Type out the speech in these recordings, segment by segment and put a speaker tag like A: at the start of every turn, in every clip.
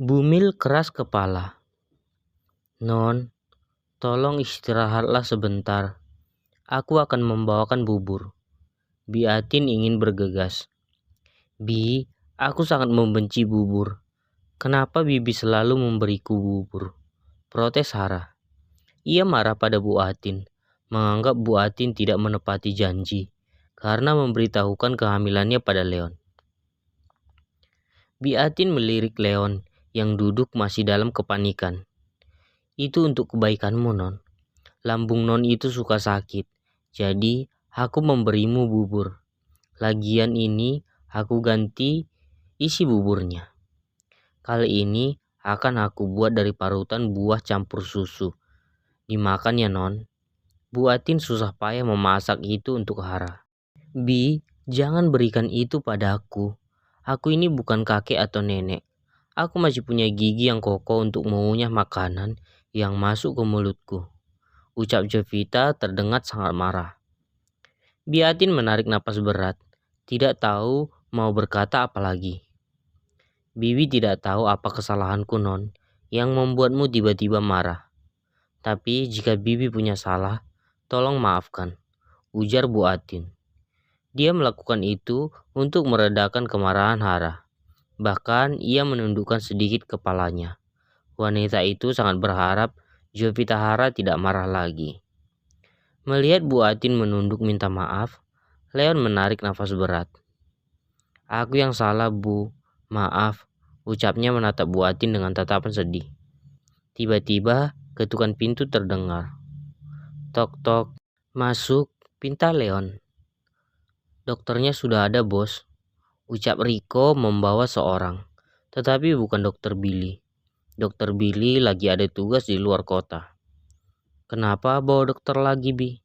A: Bumil keras kepala. "Non, tolong istirahatlah sebentar. Aku akan membawakan bubur." Bi Atin ingin bergegas. "Bi, aku sangat membenci bubur. Kenapa Bibi selalu memberiku bubur?" protes Hara. Ia marah pada Bu Atin, menganggap Bu Atin tidak menepati janji karena memberitahukan kehamilannya pada Leon. Bi Atin melirik Leon yang duduk masih dalam kepanikan. "Itu untuk kebaikanmu, Non. Lambung Non itu suka sakit, jadi aku memberimu bubur. Lagian ini aku ganti isi buburnya. Kali ini akan aku buat dari parutan buah campur susu. Dimakan ya, Non." Bu Atin susah payah memasak itu untuk Hara. "Bi, jangan berikan itu padaku. Aku ini bukan kakek atau nenek. Aku masih punya gigi yang kokoh untuk mengunyah makanan yang masuk ke mulutku," ucap Jovita terdengar sangat marah. Bi Atin menarik napas berat, tidak tahu mau berkata apa lagi. "Bibi tidak tahu apa kesalahanku, Non, yang membuatmu tiba-tiba marah. Tapi jika Bibi punya salah, tolong maafkan," ujar Bu Atin. Dia melakukan itu untuk meredakan kemarahan Hara. Bahkan ia menundukkan sedikit kepalanya. Wanita itu sangat berharap Jovita Hara tidak marah lagi. Melihat Bu Atin menunduk minta maaf, Leon menarik nafas berat. "Aku yang salah, Bu. Maaf," ucapnya menatap Bu Atin dengan tatapan sedih. Tiba-tiba ketukan pintu terdengar. "Tok tok." "Masuk," pinta Leon. "Dokternya sudah ada, Bos," ucap Riko membawa seorang, tetapi bukan Dokter Billy. Dokter Billy lagi ada tugas di luar kota. "Kenapa bawa dokter lagi, Bi?"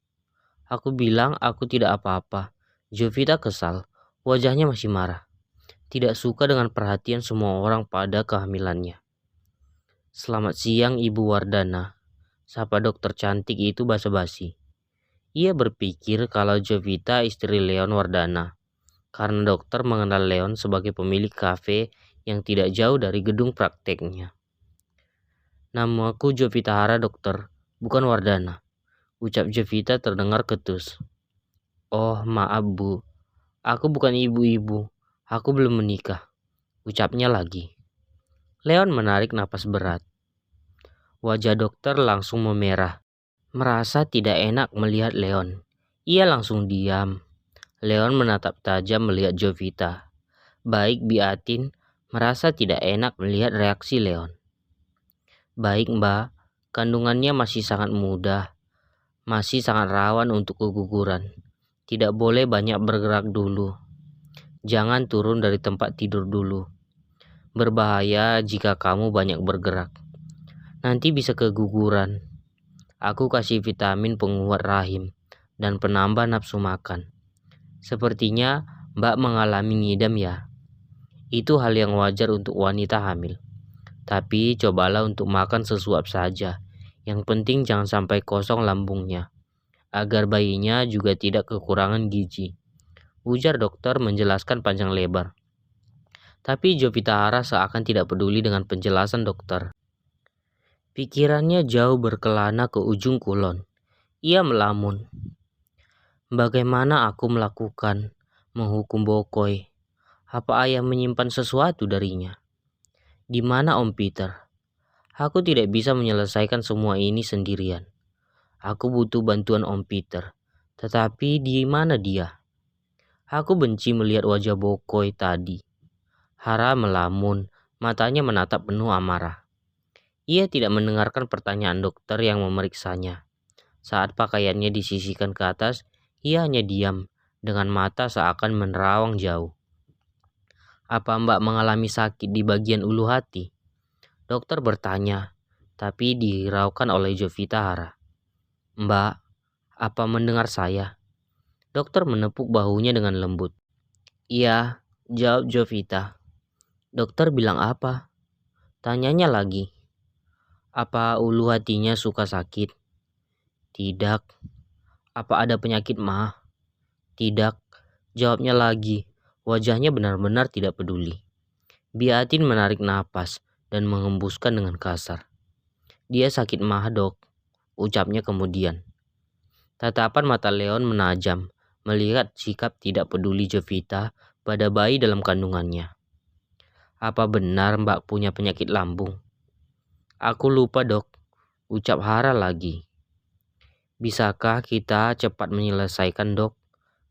A: "Aku bilang aku tidak apa-apa." Jovita kesal, wajahnya masih marah. Tidak suka dengan perhatian semua orang pada kehamilannya. "Selamat siang, Ibu Wardana," sapa dokter cantik itu basa-basi. Ia berpikir kalau Jovita istri Leon Wardana, karena dokter mengenal Leon sebagai pemilik kafe yang tidak jauh dari gedung prakteknya. "Namaku Jovita Hara, dokter, bukan Wardana," ucap Jovita terdengar ketus. "Oh, maaf, Bu. Aku bukan ibu-ibu. Aku belum menikah," ucapnya lagi. Leon menarik napas berat. Wajah dokter langsung memerah. Merasa tidak enak melihat Leon. Ia langsung diam. Leon menatap tajam melihat Jovita. Baik Bi Atin merasa tidak enak melihat reaksi Leon. "Baik, Mbak. Kandungannya masih sangat muda. Masih sangat rawan untuk keguguran. Tidak boleh banyak bergerak dulu. Jangan turun dari tempat tidur dulu. Berbahaya jika kamu banyak bergerak. Nanti bisa keguguran. Aku kasih vitamin penguat rahim dan penambah nafsu makan. Sepertinya Mbak mengalami ngidam ya. Itu hal yang wajar untuk wanita hamil. Tapi cobalah untuk makan sesuap saja. Yang penting jangan sampai kosong lambungnya, agar bayinya juga tidak kekurangan gizi," ujar dokter menjelaskan panjang lebar. Tapi Jovita Hara seakan tidak peduli dengan penjelasan dokter. Pikirannya jauh berkelana ke ujung kulon. Ia melamun. "Bagaimana aku melakukan menghukum Bokoy? Apa ayah menyimpan sesuatu darinya? Di mana Om Peter? Aku tidak bisa menyelesaikan semua ini sendirian. Aku butuh bantuan Om Peter. Tetapi di mana dia? Aku benci melihat wajah Bokoy tadi." Hara melamun, matanya menatap penuh amarah. Ia tidak mendengarkan pertanyaan dokter yang memeriksanya. Saat pakaiannya disisihkan ke atas, ia hanya diam, dengan mata seakan menerawang jauh. "Apa Mbak mengalami sakit di bagian ulu hati?" dokter bertanya, tapi dihiraukan oleh Jovita Hara. "Mbak, apa mendengar saya?" Dokter menepuk bahunya dengan lembut. "Iya," jawab Jovita. "Dokter bilang apa?" tanyanya lagi. "Apa ulu hatinya suka sakit?" "Tidak." "Apa ada penyakit mah?" "Tidak," jawabnya lagi. Wajahnya benar-benar tidak peduli. Bi Atin menarik napas dan mengembuskan dengan kasar. "Dia sakit mah, Dok," ucapnya kemudian. Tatapan mata Leon menajam, melihat sikap tidak peduli Jovita pada bayi dalam kandungannya. "Apa benar Mbak punya penyakit lambung?" "Aku lupa, Dok," ucap Hara lagi. "Bisakah kita cepat menyelesaikan, Dok?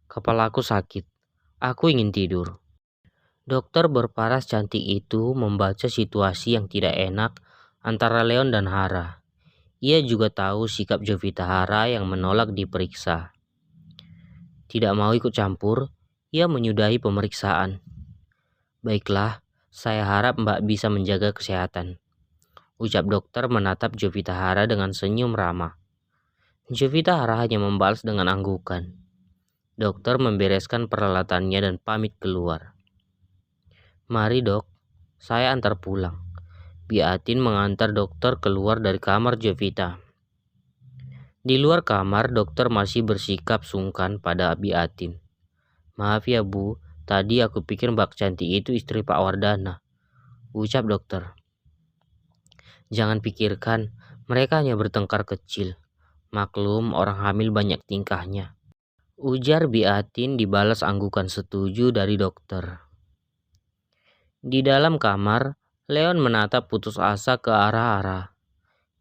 A: Kepalaku sakit. Aku ingin tidur." Dokter berparas cantik itu membaca situasi yang tidak enak antara Leon dan Hara. Ia juga tahu sikap Jovita Hara yang menolak diperiksa. Tidak mau ikut campur, ia menyudahi pemeriksaan. "Baiklah, saya harap Mbak bisa menjaga kesehatan," ucap dokter menatap Jovita Hara dengan senyum ramah. Jovita Hara hanya membalas dengan anggukan. Dokter membereskan peralatannya dan pamit keluar. "Mari, Dok, saya antar pulang." Biatin mengantar dokter keluar dari kamar Jovita. Di luar kamar, dokter masih bersikap sungkan pada Biatin. "Maaf ya, Bu, tadi aku pikir Mbak Cantik itu istri Pak Wardana," ucap dokter. "Jangan pikirkan, mereka hanya bertengkar kecil. Maklum, orang hamil banyak tingkahnya," ujar Biatin dibalas anggukan setuju dari dokter. Di dalam kamar, Leon menatap putus asa ke arah-arah.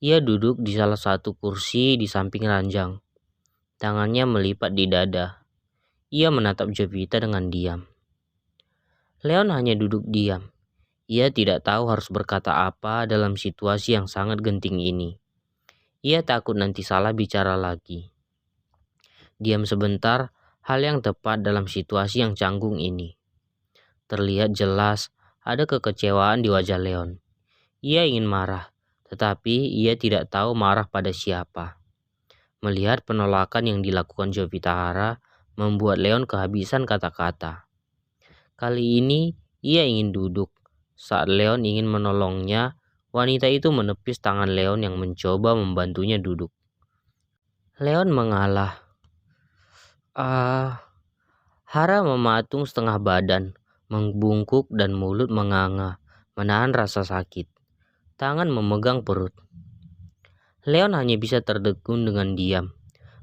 A: Ia duduk di salah satu kursi di samping ranjang. Tangannya melipat di dada. Ia menatap Jovita dengan diam. Leon hanya duduk diam. Ia tidak tahu harus berkata apa dalam situasi yang sangat genting ini. Ia takut nanti salah bicara lagi. Diam sebentar, hal yang tepat dalam situasi yang canggung ini. Terlihat jelas ada kekecewaan di wajah Leon. Ia ingin marah, tetapi ia tidak tahu marah pada siapa. Melihat penolakan yang dilakukan Jovita Hara membuat Leon kehabisan kata-kata. Kali ini ia ingin duduk. Saat Leon ingin menolongnya, wanita itu menepis tangan Leon yang mencoba membantunya duduk. Leon mengalah. Hara mematung setengah badan, membungkuk dan mulut menganga, menahan rasa sakit. Tangan memegang perut. Leon hanya bisa tertegun dengan diam,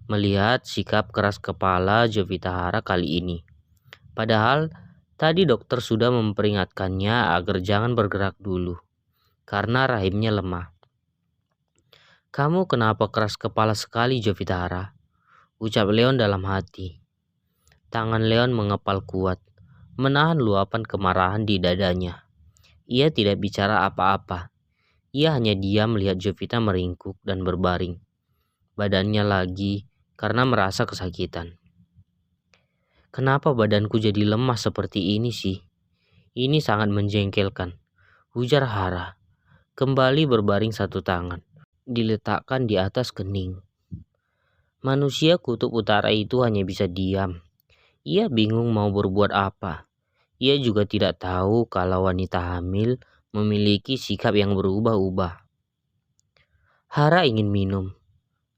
A: melihat sikap keras kepala Jovita Hara kali ini. Padahal tadi dokter sudah memperingatkannya agar jangan bergerak dulu, karena rahimnya lemah. "Kamu kenapa keras kepala sekali, Jovita Hara?" ucap Leon dalam hati. Tangan Leon mengepal kuat, menahan luapan kemarahan di dadanya. Ia tidak bicara apa-apa. Ia hanya diam melihat Jovita meringkuk dan berbaring. Badannya lagi karena merasa kesakitan. "Kenapa badanku jadi lemah seperti ini sih? Ini sangat menjengkelkan," ujar Hara. Kembali berbaring satu tangan, diletakkan di atas kening. Manusia kutub utara itu hanya bisa diam. Ia bingung mau berbuat apa. Ia juga tidak tahu kalau wanita hamil memiliki sikap yang berubah-ubah. Hara ingin minum.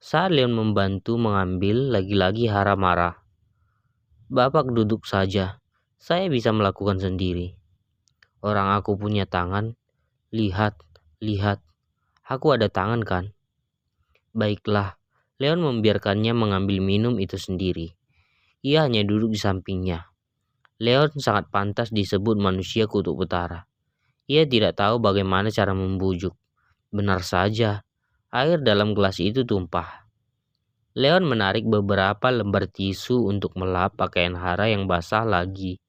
A: Saat Leon membantu mengambil, lagi-lagi Hara marah. "Bapak duduk saja. Saya bisa melakukan sendiri. Orang aku punya tangan. Lihat, lihat. Aku ada tangan kan?" Baiklah, Leon membiarkannya mengambil minum itu sendiri. Ia hanya duduk di sampingnya. Leon sangat pantas disebut manusia kutub utara. Ia tidak tahu bagaimana cara membujuk. Benar saja, air dalam gelas itu tumpah. Leon menarik beberapa lembar tisu untuk melap pakaian Hara yang basah lagi.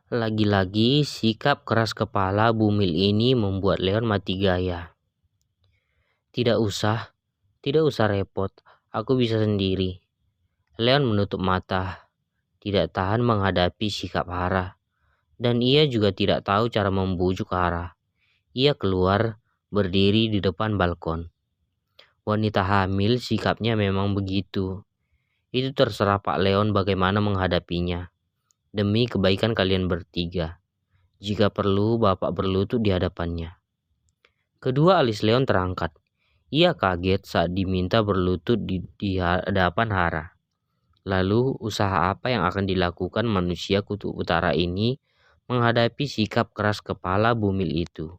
A: Lagi-lagi sikap keras kepala bumil ini membuat Leon mati gaya. Tidak usah repot. Aku bisa sendiri." Leon menutup mata, tidak tahan menghadapi sikap Hara. Dan ia juga tidak tahu cara membujuk Hara. Ia keluar, berdiri di depan balkon. Wanita hamil sikapnya memang begitu. Itu terserah Pak Leon bagaimana menghadapinya. Demi kebaikan kalian bertiga. Jika perlu, Bapak berlutut di hadapannya. Kedua alis Leon terangkat. Ia kaget saat diminta berlutut di hadapan Hara. Lalu, usaha apa yang akan dilakukan manusia kutub utara ini menghadapi sikap keras kepala bumil itu?